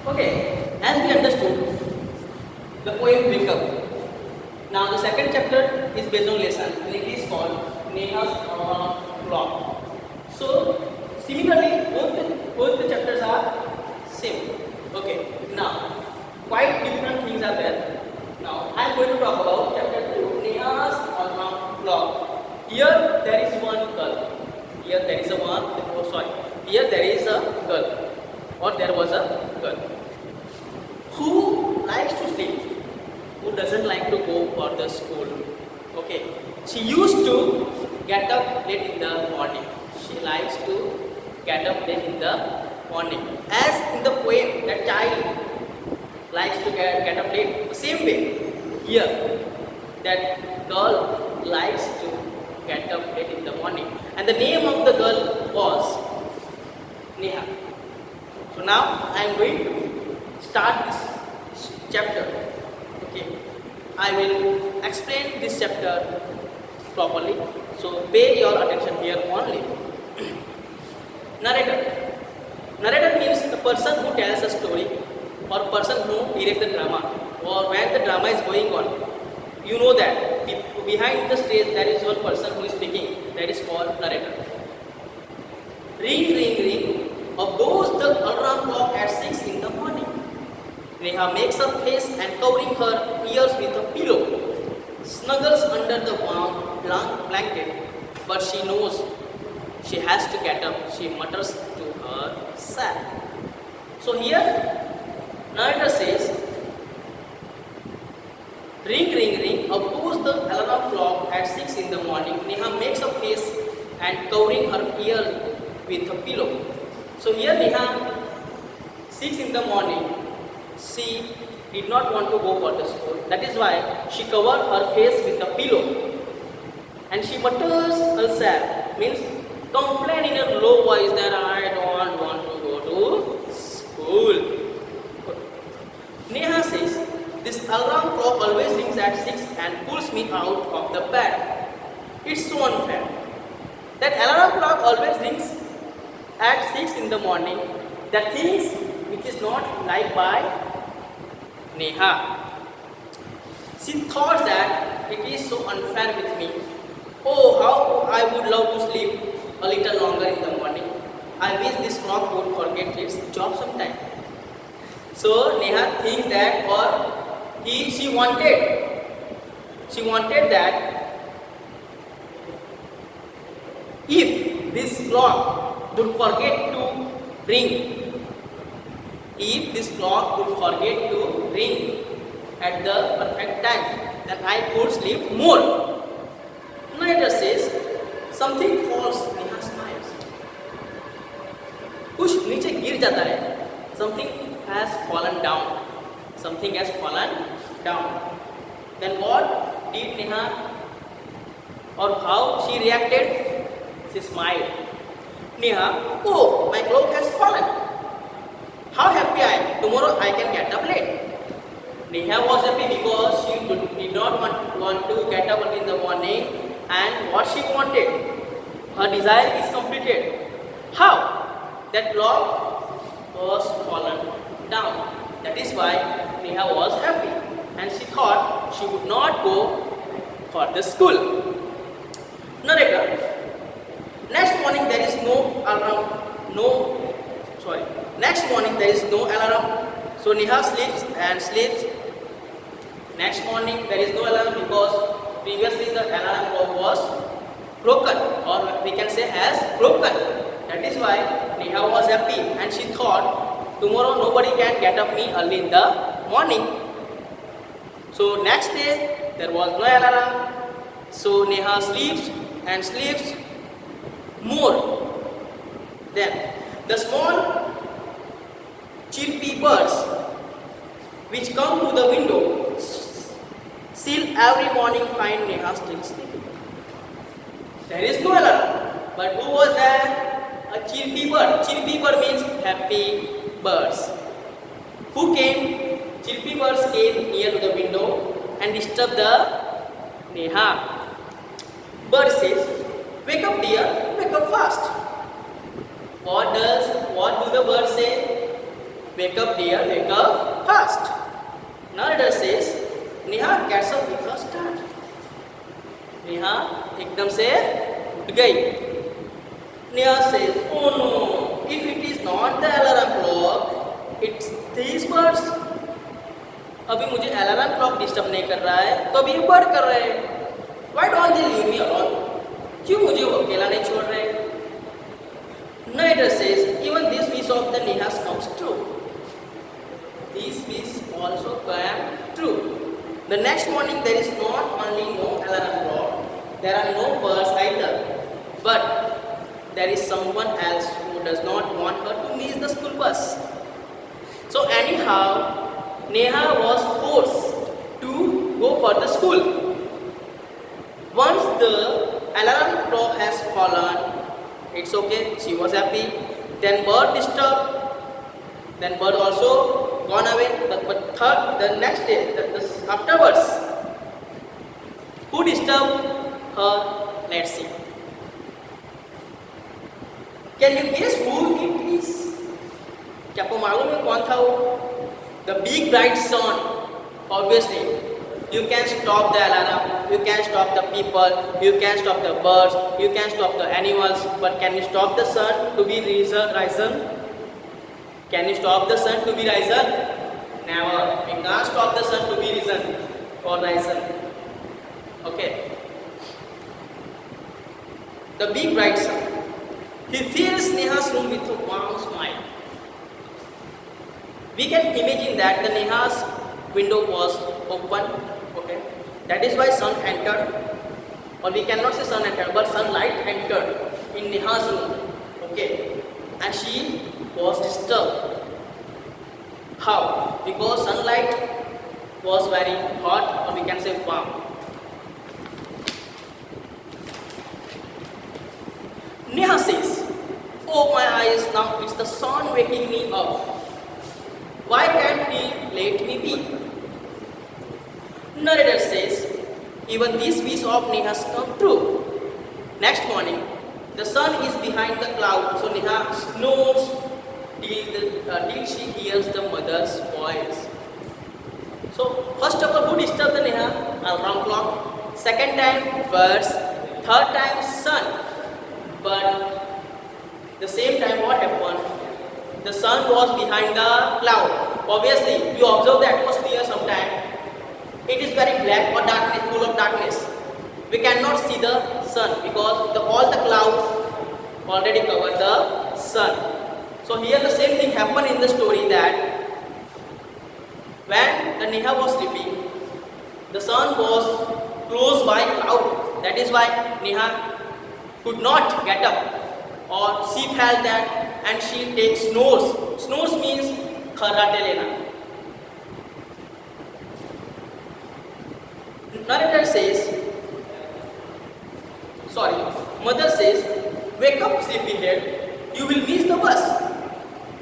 Okay, as we understood, the poem Wake Up. Now the second chapter is based on lesson and it is called Neha's Clock. So similarly, both the chapters are same. Okay, now quite different things are there. Now I am going to talk about chapter 2, Neha's Clock. Here there is one girl. Here there is a one. Oh sorry. Here there is a girl, or there was a girl who likes to sleep, who doesn't like to go for the school. Okay, she used to get up late in the morning. She likes to get up late in the morning. As in the poem, that child likes to get up late. Same way, here, that girl likes to get up late in the morning. And the name of the girl was Neha. So now I am going to start this chapter. Okay, I will explain this chapter properly. So pay your attention here only. Narrator. Narrator means the person who tells a story or person who directs the drama or when the drama is going on. You know that behind the stage there is one person who is speaking. That is called narrator. Ring, ring, ring. Of those the alarm clock at 6 in the morning. Neha makes her face and covering her ears with a pillow. Snuggles under the warm blanket, but she knows she has to get up. She mutters to herself. So here, narrator says, ring, ring, ring. Oppose the alarm clock at 6 in the morning. Neha makes her face and covering her ear with a pillow. So here Neha, 6 in the morning, she did not want to go for the school. That is why she covered her face with a pillow. And she mutters herself, means complain in a low voice that I don't want to go to school. Neha says, this alarm clock always rings at 6 and pulls me out of the bed. It's so unfair. That alarm clock always rings at 6 in the morning. That things which is not liked by Neha. She thought that it is so unfair with me. Oh, how I would love to sleep a little longer in the morning. I wish this clock would forget its job sometime. So Neha thinks that, or she wanted that if this clock would forget to ring, if this clock would forget to ring at the perfect time, then I could sleep more. Narrator says, something falls. Neha smiles. कुछ नीचे गिर जाता है. Something has fallen down. Something has fallen down. Then what did Neha, or how she reacted? She smiled. Neha, oh, my cloak has fallen. How happy I am. Tomorrow I can get up late. Neha was happy because she did not want to get up in the morning, and what she wanted, her desire is completed. How? That clock was fallen down. That is why Neha was happy, and she thought she would not go for the school. Narrator. Next morning there is no alarm. Next morning there is no alarm. So Neha sleeps and sleeps. Next morning there is no alarm because previously the alarm clock was broken, or we can say has broken. That is why Neha was happy and she thought tomorrow nobody can get up me early in the morning. So next day there was no alarm. So Neha sleeps and sleeps more. Then the small chirpy birds which come to the window still every morning find Neha still sleeping. There is no alarm, but who was there? A chirpy bird. Chirpy bird means happy birds. Who came? Chirpy birds came near to the window and disturbed the Neha. Bird says, wake up dear, wake up fast. What do the birds say? wake up dear, wake up fast. Narrator says, Neha gets up with a start. Neha एकदम से उठ गई. Neha says, oh no, if it is not the alarm clock, it's these birds. अभी मुझे alarm clock disturb नहीं कर रहा है, तो अभी ये बर्ड कर रहे हैं. Why don't they leave me alone? क्यों मुझे वो अकेला नहीं छोड़ रहे? Narrator says, even this wish of the Neha's comes true. This wish also came true. The next morning there is not only no alarm clock, there are no birds either, but there is someone else who does not want her to miss the school bus. So anyhow, Neha was forced to go for the school. Once the alarm clock has fallen, it's okay, she was happy. Then bird disturbed, then bird also gone away. But the next day, afterwards, who disturbed her? Let's see. Can you guess who it is? क्या आपको मालूम है कौन था वो? The big bright sun. Obviously, you can stop the alarm, you can stop the people, you can stop the birds, you can stop the animals, but can you stop the sun to be risen? Can you stop the sun to be risen? Never. We can't stop the sun to be risen or risen. Okay. The big bright sun. He fills Neha's room with a warm smile. We can imagine that the Neha's window was open. Okay. That is why sun entered. Or we cannot say sun entered, but sunlight entered in Neha's room. Okay. And she was disturbed. How? Because sunlight was very hot, or we can say warm. Neha says, oh my eyes, now it's the sun waking me up. Why can't he let me be? Narrator says, even this wish of Neha's come true. Next morning, the sun is behind the cloud, so Neha snores till she hears the mother's voice. So, first of all, who disturbed the Neha? Alarm clock. Second time, birds. Third time, sun. But the same time, what happened? The sun was behind the cloud. Obviously, you observe the atmosphere sometime. It is very black or darkness, full of darkness. We cannot see the sun because all the clouds already cover the sun. So here the same thing happened in the story that when the Neha was sleeping, the sun was close by cloud. That is why Neha could not get up, or she felt that and she takes snores. Snores means kharate lena. Narrator says, mother says, wake up sleepyhead, you will miss the bus.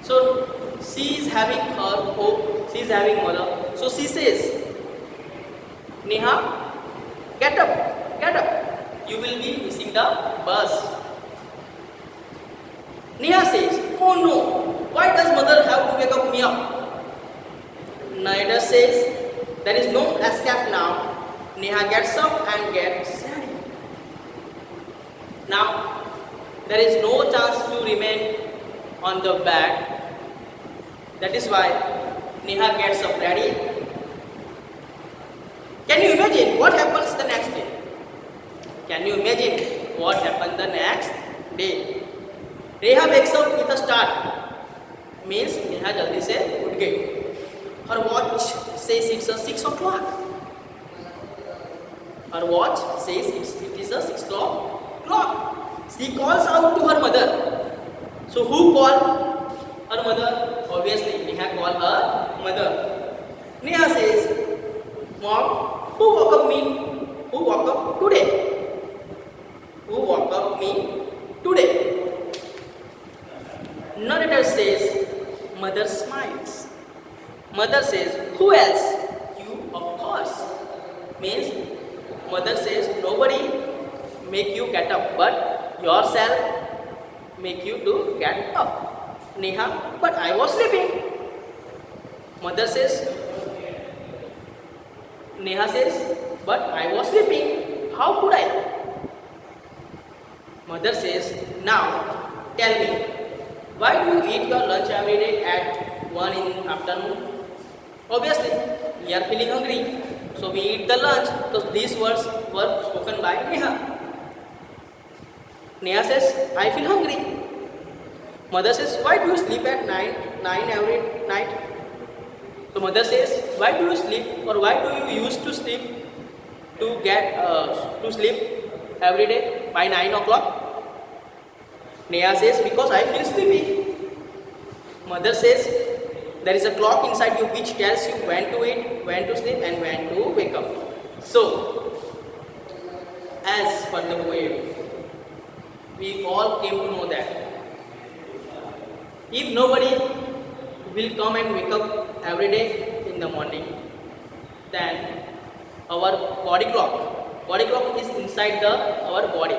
So she is having her hope, she is having mother. So she says, Neha, get up, you will be missing the bus. Neha says, oh no, why does mother have to wake up me up? Narrator says, there is no escape now. Neha gets up and gets ready. Now, there is no chance to remain on the bed. That is why Neha gets up ready. Can you imagine what happens the next day? Can you imagine what happened the next day? Neha wakes up with a start. Means Neha jaldi se उठ गई. Her watch says it's a 6 o'clock. Her watch says it is a 6 o'clock. She calls out to her mother. So who called? Her mother. Obviously Neha called her mother. Neha says, Mom, who woke up me? Who woke up today? Who woke up me today? Narrator says, mother smiles. Mother says, who else? You, of course. Means, mother says, nobody make you get up, but yourself make you to get up. Neha, but I was sleeping. Mother says, Neha says, but I was sleeping. How could I? Mother says, now tell me, why do you eat your lunch every day at 1 in afternoon? Obviously, we are feeling hungry, so we eat the lunch. So these words were spoken by Neha. Neha says, I feel hungry. Mother says, why do you sleep at 9 every night? So mother says, why do you sleep, or why do you used to sleep to get to sleep every day by 9 o'clock? Neha says, because I feel sleepy. Mother says, there is a clock inside you which tells you when to eat, when to sleep, and when to wake up. So, as per the poem, we all came to know that if nobody will come and wake up every day in the morning, then our body clock is inside our body,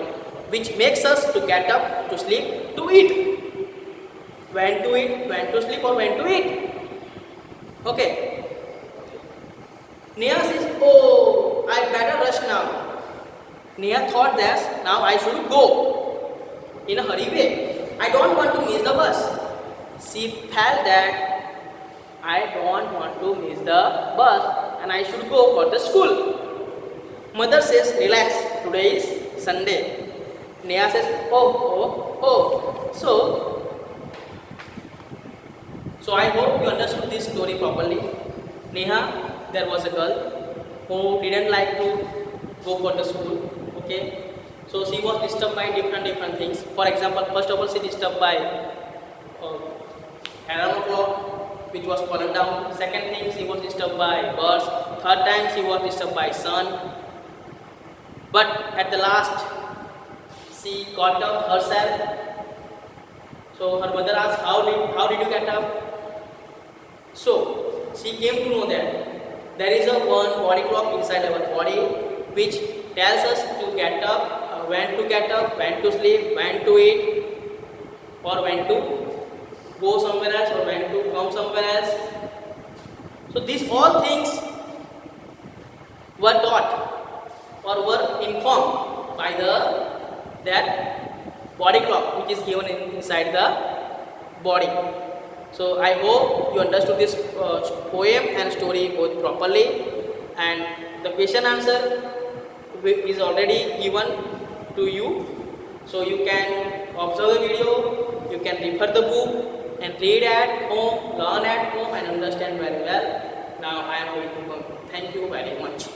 which makes us to get up, to sleep, to eat. When to eat, when to sleep, or when to eat. Okay. Neha says, oh, I better rush now. Neha thought that now I should go in a hurry way. I don't want to miss the bus. She felt that I don't want to miss the bus and I should go for the school. Mother says, relax, today is Sunday. Neha says, oh. So I hope you understood this story properly. Neha, there was a girl who didn't like to go for the school. Okay. So she was disturbed by different things. For example, first of all, she disturbed by alarm clock which was fallen down. Second thing, she was disturbed by birds. Third time, she was disturbed by sun. But at the last, she got up herself. So her mother asked, how did you get up? So she came to know that there is a one body clock inside our body which tells us to get up, when to get up, when to sleep, when to eat, or when to go somewhere else, or when to come somewhere else. So these all things were taught or were informed by that body clock which is given inside the body. So I hope you understood this poem and story both properly, and the question answer is already given to you. So you can observe the video, you can refer the book and read at home, learn at home and understand very well. Now I am going to go. Thank you very much.